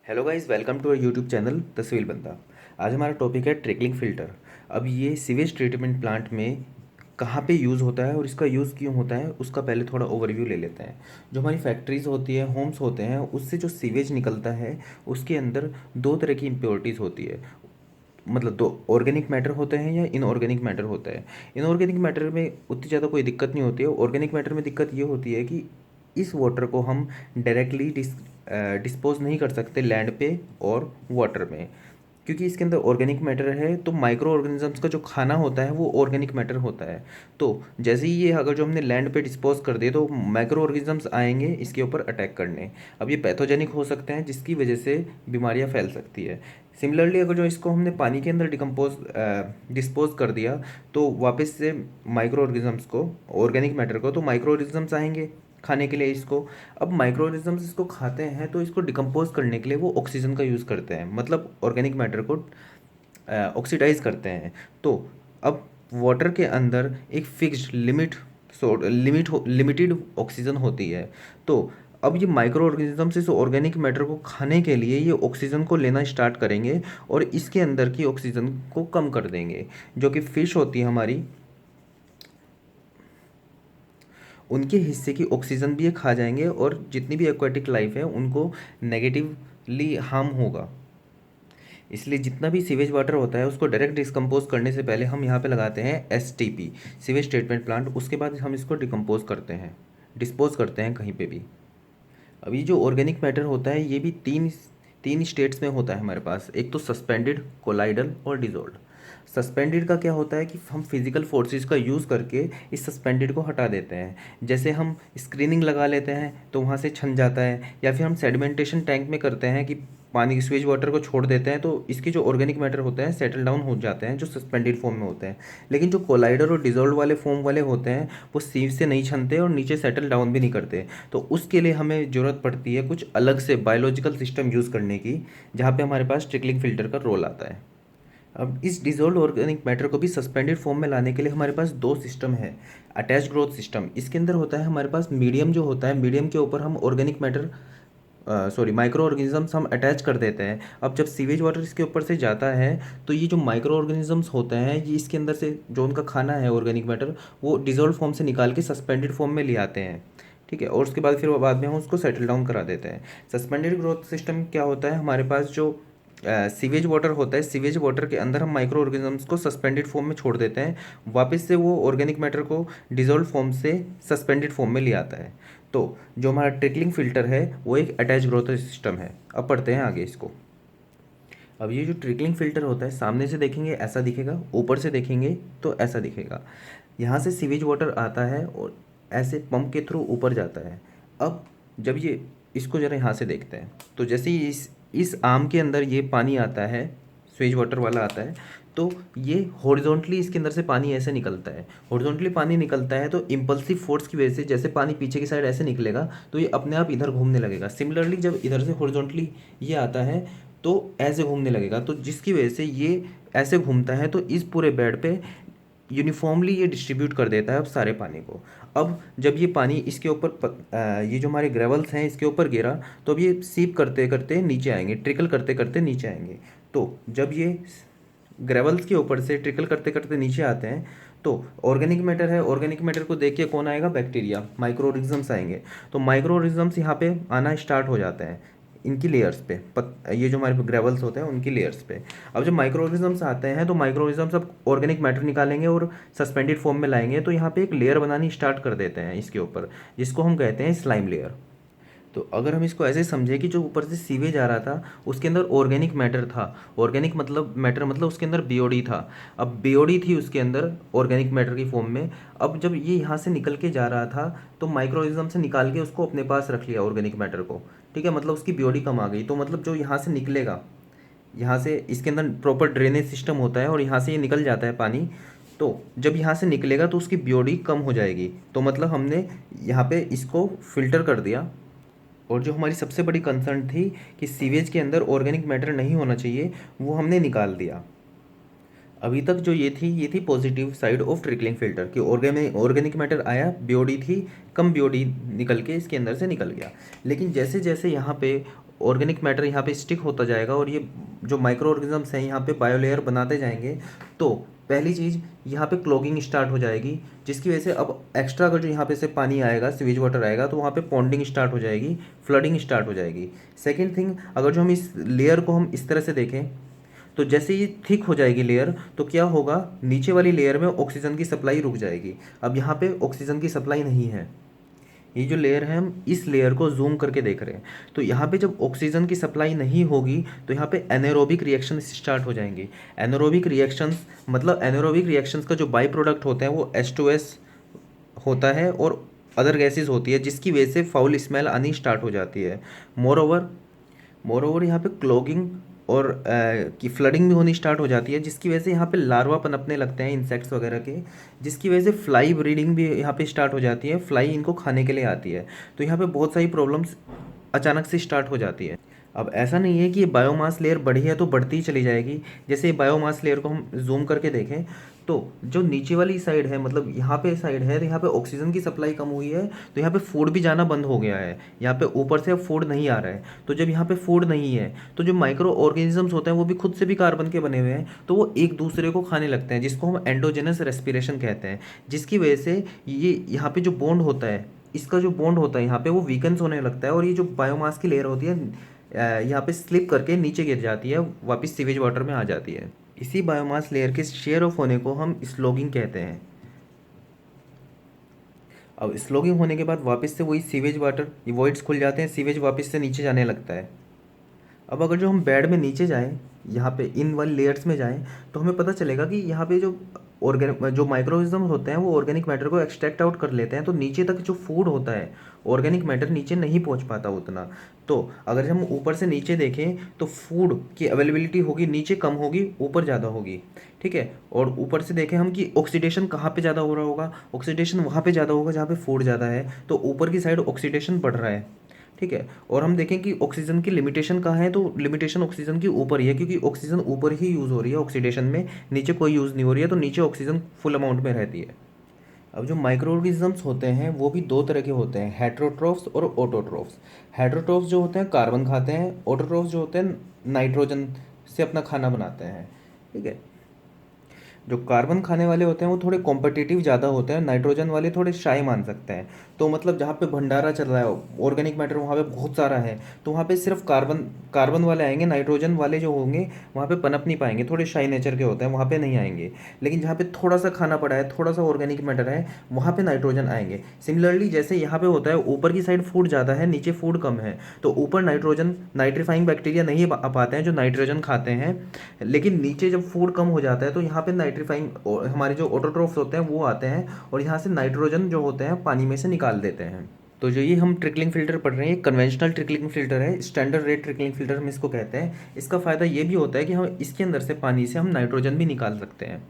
Hello guys, welcome to our YouTube channel Tasveer Banda. आज हमारा topic है ट्रिकलिंग फ़िल्टर। अब ये सीवेज ट्रीटमेंट प्लांट में कहाँ पे यूज़ होता है और इसका यूज़ क्यों होता है, उसका पहले थोड़ा ओवरव्यू ले लेते हैं। जो हमारी फैक्ट्रीज़ होती है, होम्स होते हैं, उससे जो सीवेज निकलता है उसके अंदर दो तरह की इम्प्योरिटीज़ होती है। मतलब दो ऑर्गेनिक मैटर होते हैं या इनऑर्गेनिक मैटर होता है। इनऑर्गेनिक मैटर में उतनी ज़्यादा कोई दिक्कत नहीं होती है। ऑर्गेनिक मैटर में दिक्कत ये होती है कि इस वाटर को हम डायरेक्टली डिस्पोज नहीं कर सकते लैंड पे और वाटर में, क्योंकि इसके अंदर ऑर्गेनिक मैटर है। तो माइक्रो ऑर्गेनिजम्स का जो खाना होता है वो ऑर्गेनिक मैटर होता है। तो जैसे ही ये अगर जो हमने लैंड पे डिस्पोज कर दिए तो माइक्रो ऑर्गेनिजम्स आएंगे इसके ऊपर अटैक करने। अब ये पैथोजेनिक हो सकते हैं जिसकी वजह से बीमारियां फैल सकती है। सिमिलरली अगर जो इसको हमने पानी के अंदर डिस्पोज कर दिया तो वापस से माइक्रो ऑर्गेनिजम्स को, ऑर्गेनिक मैटर को, तो माइक्रो ऑर्गेनिजम्स आएंगे खाने के लिए इसको। अब माइक्रो ऑर्गेनिजम्स इसको खाते हैं तो इसको डिकम्पोज करने के लिए वो ऑक्सीजन का यूज़ करते हैं, मतलब ऑर्गेनिक मैटर को ऑक्सीडाइज करते हैं। तो अब वाटर के अंदर एक फिक्स्ड लिमिटेड ऑक्सीजन होती है। तो अब ये माइक्रो ऑर्गेनिजम्स इस ऑर्गेनिक मैटर को खाने के लिए ये ऑक्सीजन को लेना स्टार्ट करेंगे और इसके अंदर की ऑक्सीजन को कम कर देंगे। जो कि फ़िश होती है हमारी, उनके हिस्से की ऑक्सीजन भी ये खा जाएंगे और जितनी भी एक्वाटिक लाइफ है उनको नेगेटिवली हार्म होगा। इसलिए जितना भी सीवेज वाटर होता है उसको डायरेक्ट डिस्कम्पोज करने से पहले हम यहाँ पे लगाते हैं एसटीपी, सीवेज ट्रीटमेंट प्लांट। उसके बाद हम इसको डिकम्पोज करते हैं, डिस्पोज करते हैं कहीं पे भी। अभी जो ऑर्गेनिक मैटर होता है ये भी तीन तीन स्टेट्स में होता है हमारे पास। एक तो सस्पेंडेड, कोलाइडल और डिजोल्व। सस्पेंडेड का क्या होता है कि हम फिजिकल फोर्सेस का यूज़ करके इस सस्पेंडेड को हटा देते हैं। जैसे हम स्क्रीनिंग लगा लेते हैं तो वहाँ से छन जाता है, या फिर हम सेडिमेंटेशन टैंक में करते हैं कि पानी की स्वेज वाटर को छोड़ देते हैं तो इसके जो ऑर्गेनिक मैटर होते हैं सेटल डाउन हो जाते हैं, जो सस्पेंडेड फॉर्म में होते हैं। लेकिन जो कोलाइडर और डिजोल्व वाले फॉर्म वाले होते हैं वो सीव से नहीं छनते और नीचे सेटल डाउन भी नहीं करते। तो उसके लिए हमें ज़रूरत पड़ती है कुछ अलग से बायोलॉजिकल सिस्टम यूज़ करने की, जहाँ पे हमारे पास ट्रिकलिंग फिल्टर का रोल आता है। अब इस डिसॉल्व्ड ऑर्गेनिक मैटर को भी सस्पेंडेड फॉर्म में लाने के लिए हमारे पास दो सिस्टम है। अटैच ग्रोथ सिस्टम, इसके अंदर होता है हमारे पास मीडियम जो होता है, मीडियम के ऊपर हम ऑर्गेनिक मैटर माइक्रो ऑर्गेनिजम्स हम अटैच कर देते हैं। अब जब सीवेज वाटर इसके ऊपर से जाता है तो ये जो माइक्रो ऑर्गेनिजम्स होते हैं ये इसके अंदर से जो उनका खाना है ऑर्गेनिक मैटर वो डिजोल्व फॉर्म से निकाल के सस्पेंडेड फॉर्म में ले आते हैं। ठीक है, और उसके बाद फिर वो बाद में हम उसको सेटल डाउन करा देते हैं। सस्पेंडेड ग्रोथ सिस्टम क्या होता है, हमारे पास जो सीवेज वाटर होता है, सीवेज वाटर के अंदर हम माइक्रो ऑर्गेनिजम्स को सस्पेंडेड फॉर्म में छोड़ देते हैं, वापस से वो ऑर्गेनिक मैटर को डिजोल्व फॉर्म से सस्पेंडेड फॉर्म में ले आता है। तो जो हमारा ट्रिकलिंग फिल्टर है वो एक अटैच ग्रोथ सिस्टम है। अब पढ़ते हैं आगे इसको। अब ये जो ट्रिकलिंग फिल्टर होता है सामने से देखेंगे ऐसा दिखेगा, ऊपर से देखेंगे तो ऐसा दिखेगा। यहाँ से सीवेज वाटर आता है और ऐसे पंप के थ्रू ऊपर जाता है। अब जब ये इसको जरा यहाँ से देखते हैं तो जैसे ही इस आम के अंदर ये पानी आता है, स्वेज वाटर वाला आता है, तो ये हॉरिजॉन्टली इसके अंदर से पानी ऐसे निकलता है। हॉरिजॉन्टली पानी निकलता है तो इम्पल्सिव फोर्स की वजह से जैसे पानी पीछे की साइड ऐसे निकलेगा तो ये अपने आप इधर घूमने लगेगा। सिमिलरली जब इधर से हॉरिजॉन्टली ये आता है तो ऐसे घूमने लगेगा, तो जिसकी वजह से ये ऐसे घूमता है तो इस पूरे बेड पे यूनिफॉर्मली ये डिस्ट्रीब्यूट कर देता है अब सारे पानी को। अब जब ये पानी इसके ऊपर ये जो हमारे ग्रेवल्स हैं इसके ऊपर गिरा तो अब ये सीप करते करते नीचे आएंगे, ट्रिकल करते करते नीचे आएंगे। तो जब ये ग्रेवल्स के ऊपर से ट्रिकल करते करते नीचे आते हैं तो ऑर्गेनिक मैटर है, ऑर्गेनिक मैटर को देख के कौन आएगा, बैक्टीरिया, माइक्रो ऑर्गेनिजम्स आएंगे। तो माइक्रो ऑर्गेनिजम्स यहाँ पे आना स्टार्ट हो जाते हैं इनकी लेयर्स पे, ये जो हमारे ग्रेवल्स होते हैं उनकी लेयर्स पे। अब जब माइक्रो ऑर्गेनिजम्स आते हैं तो माइक्रो ऑर्गेनिजम्स अब ऑर्गेनिक मैटर निकालेंगे और सस्पेंडेड फॉर्म में लाएंगे, तो यहाँ पे एक लेयर बनानी स्टार्ट कर देते हैं इसके ऊपर, जिसको हम कहते हैं स्लाइम लेयर। तो अगर हम इसको ऐसे समझे कि जो ऊपर से सीवेज आ रहा था उसके अंदर ऑर्गेनिक मैटर था, ऑर्गेनिक मतलब मैटर मतलब उसके अंदर बीओडी था। अब बीओडी थी उसके अंदर ऑर्गेनिक मैटर की फॉर्म में। अब जब ये यहाँ से निकल के जा रहा था तो माइक्रोऑर्गेनिज्म से निकाल के उसको अपने पास रख लिया ऑर्गेनिक मैटर को। ठीक है, मतलब उसकी बीओडी कम आ गई, तो मतलब जो यहाँ से निकलेगा, यहाँ से इसके अंदर प्रॉपर ड्रेनेज सिस्टम होता है और यहाँ से ये निकल जाता है पानी। तो जब यहाँ से निकलेगा तो उसकी बीओडी कम हो जाएगी, तो मतलब हमने यहाँ पे इसको फिल्टर कर दिया। और जो हमारी सबसे बड़ी कंसर्न थी कि सीवेज के अंदर ऑर्गेनिक मैटर नहीं होना चाहिए, वो हमने निकाल दिया। अभी तक जो ये थी positive side of trickling filter कि ऑर्गेनिक मैटर आया, बीओडी थी, कम बीओडी निकल के इसके अंदर से निकल गया। लेकिन जैसे जैसे यहाँ पे ऑर्गेनिक मैटर यहाँ पे स्टिक होता जाएगा और ये जो माइक्रो ऑर्गेनिजम्स हैं यहाँ पे बायोलेयर बनाते जाएंगे, तो पहली चीज़ यहाँ पे क्लॉगिंग स्टार्ट हो जाएगी, जिसकी वजह से अब एक्स्ट्रा अगर जो यहाँ पे से पानी आएगा, सीवेज वाटर आएगा, तो वहाँ पे पॉन्डिंग स्टार्ट हो जाएगी, फ्लडिंग स्टार्ट हो जाएगी। सेकेंड थिंग, अगर जो हम इस लेयर को हम इस तरह से देखें, तो जैसे ये थिक हो जाएगी लेयर, तो क्या होगा, नीचे वाली लेयर में ऑक्सीजन की सप्लाई रुक जाएगी। अब यहाँ पे ऑक्सीजन की सप्लाई नहीं है, ये जो लेयर है हम इस लेयर को जूम करके देख रहे हैं, तो यहाँ पे जब ऑक्सीजन की सप्लाई नहीं होगी तो यहाँ पे एनारोबिक रिएक्शन स्टार्ट हो जाएंगे। एनारोबिक रिएक्शंस मतलब एनारोबिक रिएक्शंस का जो बाई प्रोडक्ट होता है वो H2S होता है और अदर गैसेस होती है, जिसकी वजह से फाउल स्मेल आनी स्टार्ट हो जाती है। मोर ओवर यहाँ पे क्लॉगिंग और की फ्लडिंग भी होनी स्टार्ट हो जाती है, जिसकी वजह से यहाँ पे लार्वा पनपने लगते हैं इंसेक्ट्स वगैरह के, जिसकी वजह से फ्लाई ब्रीडिंग भी यहाँ पे स्टार्ट हो जाती है, फ्लाई इनको खाने के लिए आती है। तो यहाँ पे बहुत सारी प्रॉब्लम्स अचानक से स्टार्ट हो जाती है। अब ऐसा नहीं है कि ये बायोमास लेयर बढ़ी है तो बढ़ती ही चली जाएगी। जैसे बायोमास लेयर को हम जूम करके देखें, तो जो नीचे वाली साइड है, मतलब यहाँ पे साइड है, तो यहाँ पे ऑक्सीजन की सप्लाई कम हुई है, तो यहाँ पे फूड भी जाना बंद हो गया है। यहाँ पे ऊपर से अब फूड नहीं आ रहा है, तो जब यहाँ पे फूड नहीं है तो जो माइक्रो ऑर्गेनिजम्स होते हैं वो भी खुद से भी कार्बन के बने हुए हैं, तो वो एक दूसरे को खाने लगते हैं, जिसको हम एंडोजेनस रेस्पिरेशन कहते हैं। जिसकी वजह से ये यहाँ पे जो बॉन्ड होता है, इसका जो बॉन्ड होता है यहाँ पे वो वीकन्स होने लगता है, और ये जो बायोमास की लेयर होती है यहाँ पे स्लिप करके नीचे गिर जाती है, वापस सीवेज वाटर में आ जाती है। इसी बायोमास लेयर के शेयर ऑफ होने को हम स्लॉगिंग कहते हैं। अब स्लॉगिंग होने के बाद वापस से वही सीवेज वाटर, ये वॉइड्स खुल जाते हैं, सीवेज वापस से नीचे जाने लगता है। अब अगर जो हम बेड में नीचे जाएं, यहाँ पे इन वाली लेयर्स में जाएं, तो हमें पता चलेगा कि यहाँ पे जो माइक्रोऑर्गेनिज्म होते हैं वो ऑर्गेनिक मैटर को एक्सट्रैक्ट आउट कर लेते हैं, तो नीचे तक जो फूड होता है ऑर्गेनिक मैटर नीचे नहीं पहुँच पाता उतना। तो अगर हम ऊपर से नीचे देखें तो फूड की अवेलेबिलिटी होगी, नीचे कम होगी, ऊपर ज़्यादा होगी, ठीक है। और ऊपर से देखें हम कि ऑक्सीडेशन कहाँ पे ज़्यादा हो रहा होगा, ऑक्सीडेशन वहाँ पे ज़्यादा होगा जहाँ पे फूड ज़्यादा है, तो ऊपर की साइड ऑक्सीडेशन बढ़ रहा है, ठीक है। और हम देखें कि ऑक्सीजन की लिमिटेशन कहाँ है, तो लिमिटेशन ऑक्सीजन की ऊपर ही है, क्योंकि ऑक्सीजन ऊपर ही यूज़ हो रही है ऑक्सीडेशन में, नीचे कोई यूज़ नहीं हो रही है, तो नीचे ऑक्सीजन फुल अमाउंट में रहती है। अब जो माइक्रो ऑर्गेनिजम्स होते हैं वो भी दो तरह के होते हैं, हेट्रोट्रोफ्स और ऑटोट्रोफ्स। हेट्रोट्रोफ्स जो होते हैं कार्बन खाते हैं, ऑटोट्रोफ्स जो होते हैं नाइट्रोजन से अपना खाना बनाते हैं, ठीक है। जो कार्बन खाने वाले होते हैं वो थोड़े कॉम्पिटिटिव ज़्यादा होते हैं, नाइट्रोजन वाले थोड़े शाय मान सकते हैं। तो मतलब जहाँ पे भंडारा चल रहा है ऑर्गेनिक मैटर, वहाँ पे बहुत सारा है, तो वहाँ पे सिर्फ कार्बन कार्बन वाले आएंगे, नाइट्रोजन वाले जो होंगे वहाँ पे पनप नहीं पाएंगे, थोड़े शाय नेचर के होते हैं, वहाँ पे नहीं आएंगे। लेकिन जहाँ पे थोड़ा सा खाना पड़ा है, थोड़ा सा ऑर्गेनिक मैटर है, वहाँ पे नाइट्रोजन आएंगे। सिमिलरली जैसे यहाँ पे होता है, ऊपर की साइड फूड ज़्यादा है, नीचे फूड कम है, तो ऊपर नाइट्रोजन नाइट्रीफाइंग बैक्टीरिया नहीं आ पाते हैं जो नाइट्रोजन खाते हैं, लेकिन नीचे जब फूड कम हो जाता है तो यहाँ पे नाइट्रीफाइंग हमारे जो ऑटोट्रोफ्स होते हैं वो आते हैं और यहाँ से नाइट्रोजन जो होते हैं पानी में से निकाल देते हैं। तो जो ये हम ट्रिकलिंग फिल्टर पढ़ रहे हैं, ये कन्वेंशनल ट्रिकलिंग फिल्टर है, स्टैंडर्ड रेट ट्रिकलिंग फिल्टर हम इसको कहते हैं। इसका फ़ायदा ये भी होता है कि हम इसके अंदर से पानी से हम नाइट्रोजन भी निकाल सकते हैं।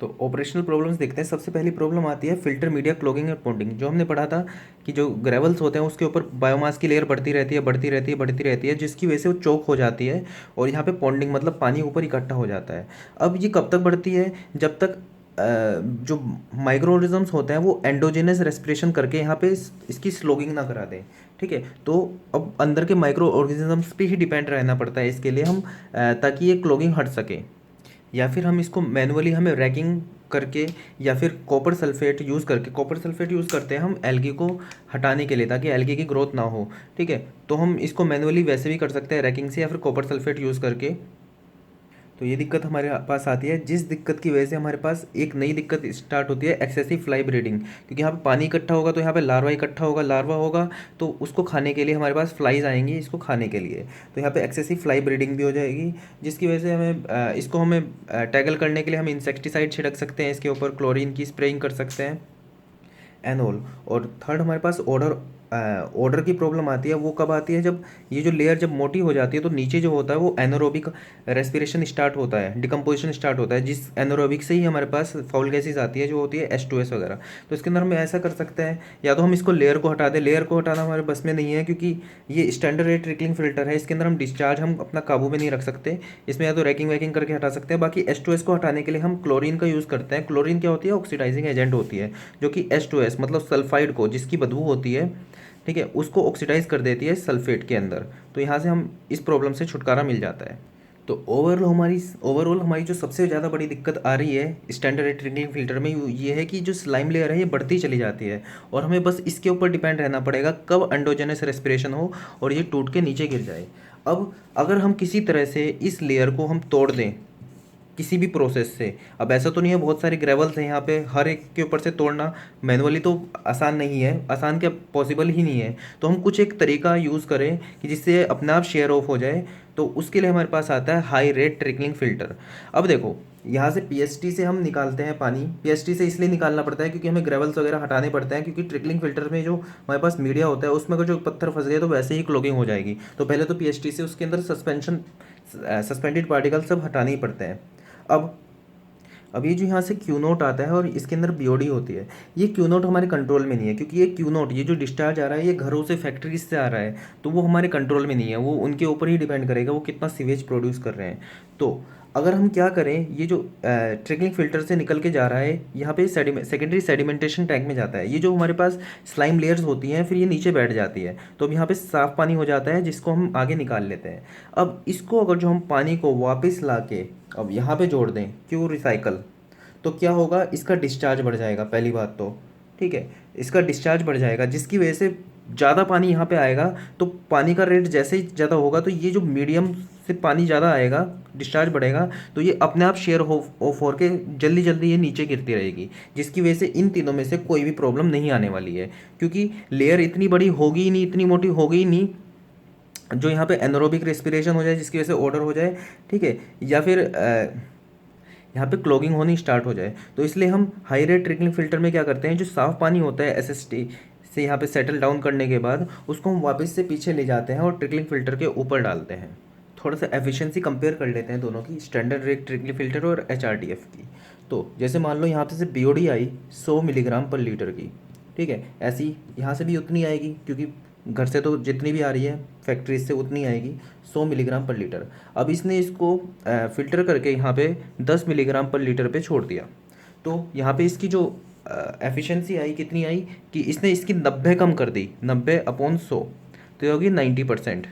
तो ऑपरेशनल प्रॉब्लम्स देखते हैं। सबसे पहली प्रॉब्लम आती है फिल्टर मीडिया क्लॉगिंग और पॉन्डिंग। जो हमने पढ़ा था कि जो ग्रेवल्स होते हैं उसके ऊपर बायोमास की लेयर बढ़ती रहती है, बढ़ती रहती है, बढ़ती रहती है, जिसकी वजह से वो चोक हो जाती है और यहाँ पे पॉन्डिंग मतलब पानी ऊपर इकट्ठा हो जाता है। अब ये कब तक बढ़ती है, जब तक जो माइक्रो ऑर्गेनिजम्स होते हैं वो एंडोजेनस रेस्पिरेशन करके यहाँ पे इसकी स्लोगिंग ना करा दें, ठीक है। तो अब अंदर के माइक्रो ऑर्गेनिजम्स पे ही डिपेंड रहना पड़ता है इसके लिए हम, ताकि ये क्लॉगिंग हट सके। या फिर हम इसको मैनुअली हमें रैकिंग करके या फिर कॉपर सल्फेट यूज़ करके, कॉपर सल्फेट यूज़ करते हैं हम एल्गी को हटाने के लिए ताकि एल्गी की ग्रोथ ना हो, ठीक है। तो हम इसको मैनुअली वैसे भी कर सकते हैं रैकिंग से या फिर कॉपर सल्फेट यूज़ करके। तो ये दिक्कत हमारे पास आती है, जिस दिक्कत की वजह से हमारे पास एक नई दिक्कत स्टार्ट होती है, एक्सेसिव फ्लाई ब्रीडिंग। क्योंकि यहाँ पे पानी इकट्ठा होगा तो यहाँ पे लार्वा इकट्ठा होगा, लार्वा होगा तो उसको खाने के लिए हमारे पास फ्लाइज आएंगी इसको खाने के लिए, तो यहाँ पे एक्सेसिव फ्लाई ब्रीडिंग भी हो जाएगी, जिसकी वजह से हमें टैकल करने के लिए हम इंसेक्टिसाइड छिड़क सकते हैं, इसके ऊपर क्लोरीन की स्प्रेइंग कर सकते हैं, एनोल। और थर्ड हमारे पास ऑर्डर की प्रॉब्लम आती है। वो कब आती है, जब ये जो लेयर जब मोटी हो जाती है तो नीचे जो होता है वो एनारोबिक रेस्पिरेशन स्टार्ट होता है, डिकम्पोजिशन स्टार्ट होता है, जिस एनारोबिक से ही हमारे पास फाउल गैसेज आती है जो होती है H2S वगैरह। तो इसके अंदर हम ऐसा कर सकते हैं, या तो हम इसको लेयर को हटा दें, लेयर को हटाना हमारे बस में नहीं है क्योंकि ये स्टैंडर्ड रेट ट्रिकलिंग फिल्टर है, इसके अंदर हम डिस्चार्ज हम अपना काबू में नहीं रख सकते, इसमें या तो रैकिंग वैकिंग करके हटा सकते हैं। बाकी H2S को हटाने के लिए हम क्लोरीन का यूज़ करते हैं। क्लोरीन क्या होती है, ऑक्सीडाइजिंग एजेंट होती है, जो कि H2S मतलब सल्फाइड को, जिसकी बदबू होती है, ठीक है, उसको ऑक्सीडाइज कर देती है सल्फेट के अंदर। तो यहाँ से हम इस प्रॉब्लम से छुटकारा मिल जाता है। तो ओवरऑल हमारी जो सबसे ज़्यादा बड़ी दिक्कत आ रही है स्टैंडर्ड ड्रिंकिंग फिल्टर में ये है कि जो स्लाइम लेयर है ये बढ़ती चली जाती है, और हमें बस इसके ऊपर डिपेंड रहना पड़ेगा कब एंडोजेनस रेस्पिरेशन हो और ये टूट के नीचे गिर जाए। अब अगर हम किसी तरह से इस लेयर को हम तोड़ दें किसी भी प्रोसेस से, अब ऐसा तो नहीं है, बहुत सारे ग्रेवल्स हैं यहाँ पे, हर एक के ऊपर से तोड़ना मैनुअली तो आसान नहीं है, आसान क्या पॉसिबल ही नहीं है। तो हम कुछ एक तरीका यूज़ करें कि जिससे अपने आप शेयर ऑफ हो जाए, तो उसके लिए हमारे पास आता है हाई रेट ट्रिकलिंग फिल्टर। अब देखो यहाँ से पीएसटी से हम निकालते हैं पानी, पीएसटी से इसलिए निकालना पड़ता है क्योंकि हमें ग्रेवल्स वगैरह हटाने पड़ते हैं, क्योंकि ट्रिकलिंग फिल्टर में जो हमारे पास मीडिया होता है उसमें अगर जो पत्थर फंस गए तो वैसे ही क्लोगिंग हो जाएगी। तो पहले तो पीएसटी से उसके अंदर सस्पेंडेड पार्टिकल सब हटाने ही पड़ते हैं। अब ये जो यहाँ से क्यू नोट आता है और इसके अंदर बीओडी होती है, ये क्यू नोट हमारे कंट्रोल में नहीं है, क्योंकि ये क्यू नोट, ये जो डिस्चार्ज आ रहा है ये घरों से फैक्ट्रीज से आ रहा है, तो वो हमारे कंट्रोल में नहीं है, वो उनके ऊपर ही डिपेंड करेगा वो कितना सीवेज प्रोड्यूस कर रहे हैं। तो अगर हम क्या करें, ये जो ट्रिकलिंग फिल्टर से निकल के जा रहा है यहाँ पे सेकेंडरी सेडिमेंटेशन टैंक में जाता है, ये जो हमारे पास स्लाइम लेयर्स होती हैं फिर ये नीचे बैठ जाती है, तो अब यहाँ पे साफ पानी हो जाता है जिसको हम आगे निकाल लेते हैं। अब इसको अगर जो हम पानी को वापस ला के अब यहाँ पे जोड़ दें क्यों रिसाइकल, तो क्या होगा, इसका डिस्चार्ज बढ़ जाएगा पहली बात तो, ठीक है, इसका डिस्चार्ज बढ़ जाएगा जिसकी वजह से ज़्यादा पानी यहाँ पे आएगा। तो पानी का रेट जैसे ही ज़्यादा होगा तो ये जो मीडियम से पानी ज़्यादा आएगा, डिस्चार्ज बढ़ेगा, तो ये अपने आप शेयर ऑफ हो के जल्दी जल्दी ये नीचे गिरती रहेगी, जिसकी वजह से इन तीनों में से कोई भी प्रॉब्लम नहीं आने वाली है, क्योंकि लेयर इतनी बड़ी होगी ही नहीं, इतनी मोटी होगी ही नहीं जो यहाँ पे एनरोबिक रेस्पिरेशन हो जाए जिसकी वजह से ऑर्डर हो जाए, ठीक है, या फिर यहाँ पे क्लॉगिंग होनी स्टार्ट हो जाए। तो इसलिए हम हाई रेट ट्रिकलिंग फिल्टर में क्या करते हैं, जो साफ़ पानी होता है एसएसटी से यहाँ पे सेटल डाउन करने के बाद उसको हम वापस से पीछे ले जाते हैं और ट्रिकलिंग फिल्टर के ऊपर डालते हैं। थोड़ा सा एफिशिएंसी कंपेयर कर लेते हैं दोनों की, स्टैंडर्ड रेट ट्रिकलिंग फिल्टर और एचआरटीएफ की। तो जैसे मान लो यहाँ पे से बीओडी आई 100 मिलीग्राम पर लीटर की, ठीक है, ऐसी यहाँ से भी उतनी आएगी क्योंकि घर से तो जितनी भी आ रही है फैक्ट्रीज से उतनी आएगी 100 मिलीग्राम पर लीटर। अब इसने इसको फ़िल्टर करके यहाँ पे 10 मिलीग्राम पर लीटर पे छोड़ दिया, तो यहाँ पे इसकी जो एफिशिएंसी आई कितनी आई कि इसने इसकी 90 कम कर दी, 90/100, तो ये होगी 90%।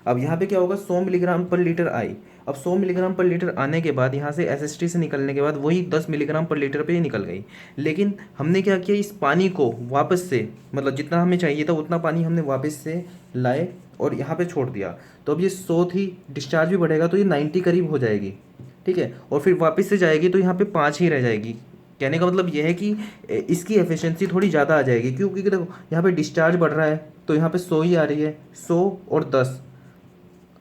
अब यहाँ पे क्या होगा, 100 मिलीग्राम पर लीटर आई, अब 100 मिलीग्राम पर लीटर आने के बाद यहाँ से एसएसटी से निकलने के बाद वही 10 मिलीग्राम पर लीटर पे ही निकल गई। लेकिन हमने क्या किया, इस पानी को वापस से, मतलब जितना हमें चाहिए था उतना पानी हमने वापस से लाए और यहाँ पे छोड़ दिया, तो अब ये 100 थी, डिस्चार्ज भी बढ़ेगा तो ये 90 करीब हो जाएगी, ठीक है, और फिर वापस से जाएगी तो यहाँ पे 5 ही रह जाएगी। कहने का मतलब यह है कि इसकी एफिशिएंसी थोड़ी ज़्यादा आ जाएगी, क्योंकि देखो यहाँ पे डिस्चार्ज बढ़ रहा है तो यहाँ पे 100 ही आ रही है, 100 और 10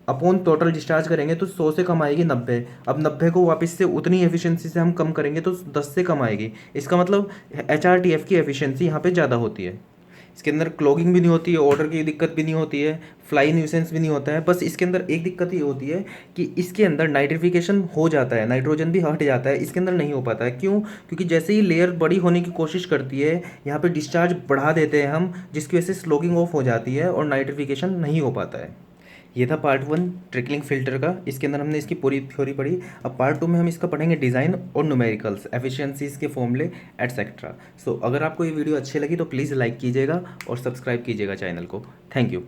अपॉन टोटल डिस्चार्ज करेंगे तो 100 से कम आएगी 90। अब 90 को वापस से उतनी एफिशिएंसी से हम कम करेंगे तो 10 से कम आएगी। इसका मतलब एचआरटीएफ की एफिशिएंसी यहाँ पे ज़्यादा होती है, इसके अंदर क्लॉगिंग भी नहीं होती है, ऑर्डर की दिक्कत भी नहीं होती है, फ्लाई न्यूसेंस भी नहीं होता है। बस इसके अंदर एक दिक्कत ये होती है कि इसके अंदर नाइट्रिफिकेशन हो जाता है, नाइट्रोजन भी हट जाता है, इसके अंदर नहीं हो पाता है। क्यों? क्योंकि जैसे ही लेयर बड़ी होने की कोशिश करती है यहाँ पे डिस्चार्ज बढ़ा देते हैं हम, जिसकी वजह से स्लोगिंग ऑफ हो जाती है और नाइट्रिफिकेशन नहीं हो पाता है। ये था पार्ट 1 ट्रिकलिंग फिल्टर का, इसके अंदर हमने इसकी पूरी थ्योरी पढ़ी। अब पार्ट 2 में हम इसका पढ़ेंगे डिज़ाइन और न्यूमेरिकल्स, एफिशिएंसीज के फॉर्मूले एटसेट्रा। सो अगर आपको ये वीडियो अच्छी लगी तो प्लीज़ लाइक कीजिएगा और सब्सक्राइब कीजिएगा चैनल को। Thank you.